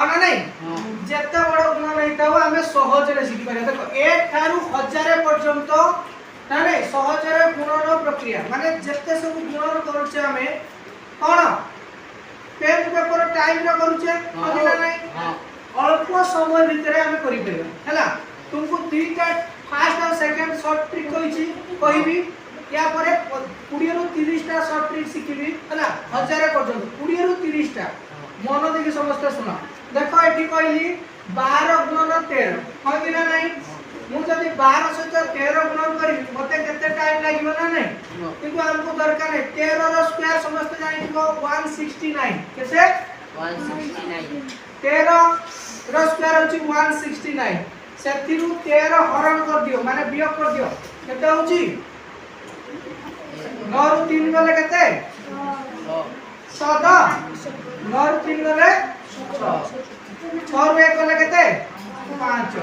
ना नहीं जेते बड़ गुण नहीं ताऊ हमें सहज रे शिखि पारे। देखो 1 थारु 1000 पर्यंत ना नहीं सहज रे गुणन प्रक्रिया माने जेते सब गुणन करूचे हमें कोन पेन पेपर टाइम रे करूचे ना नहीं अल्प समय भीतर हमें करि परबो हैला। तुमको दुईटा फर्स्ट और सेकंड शॉर्ट ट्रिक कहबी या परे 20 रु 30 टा शॉर्ट ट्रिक शिखिबी हैला 1000 पर्यंत 20 रु 30 टा मन देखि समस्त सुना। देखो एठी कहली 12 गुणन 13 हो कि ना नहीं मु जदी 12 से 13 गुणन करी मते केते टाइम लागिबो ना नहीं किंतु हमको दरकार है 13 रो स्क्वायर समस्त जानिबो 169 केसे 169 13 रो स्क्वायर होची 169 सेथिरु 13 हरण कर दियो माने वियोग कर दियो केते होची 9 रु 3 गले केते 14 9 रु 3 गले 6 रु 1 गले केते 5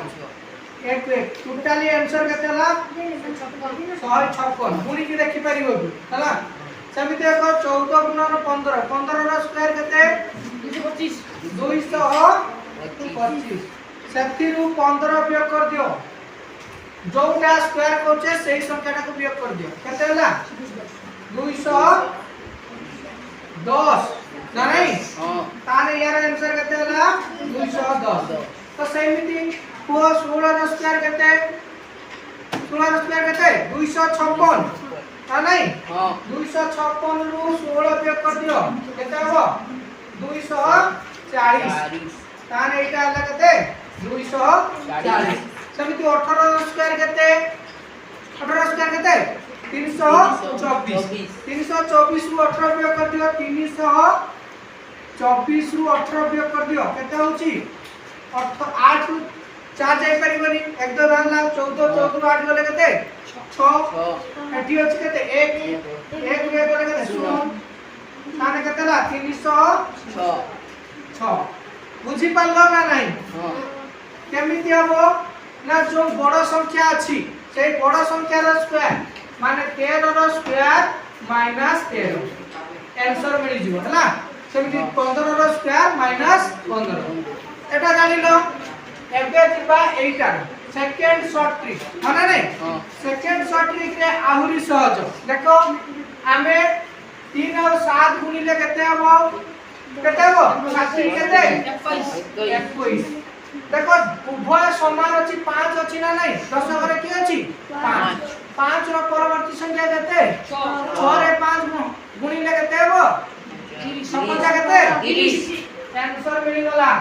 एक टोटली आंसर केते हला 156 पुनी की देखि परिबो हला समिति देखो 14 गुणन 15 15 रो स्क्वायर केते 225 सेथिरु 15 वियोग कर दियो जोटा स्क्वायर कोचे सही संख्याटा को वियोग कर दियो केते हला 210 ना नहीं ताने यार आंसर केते हला 210 तो समिति को 16 रो स्क्वायर केते 16 रो स्क्वायर केते 256 ना नहीं 256 रु 16 वियोग कर दियो केते हो 240 ताने एटा हला केते 240 समिति 18 रो स्क्वायर केते 18 रो स्क्वायर केते 324 324 रु 18 वियोग कर दियो 324 रु 18 वियोग कर दियो केते होची 8 रु 4 जाई परिबनी एक दो रहला 14 14 रु 8 गले केते 6 एठी होची केते 1 1 वियोग गले केते 0 ताने केते ला 306 बुझी पालो ना नहीं केमिति हबो ना जो बड़ संख्या अछि सेई बड़ संख्या रो स्क्वायर माने 13 रो स्क्वायर माइनस 13 आंसर मिल जिवो हला सेमिति 15 रो स्क्वायर माइनस 15 एटा जानिलो एबे जिबा एटा सेकंड शॉर्ट ट्रिक माने नहीं सेकंड शॉर्ट ट्रिक रे आहुरी सहज देखो आमे 3 और 7 गुणिले केते हबो केते हबो 7 केते 21 देखो उभय समान अछि 5 अछि ना नहीं 10 घरे की अछि 5 5 रो परवर्ती संख्या केते 6 रे 5 गुणिले केते हबो 30 संख्या केते 30 आंसर मिल गला।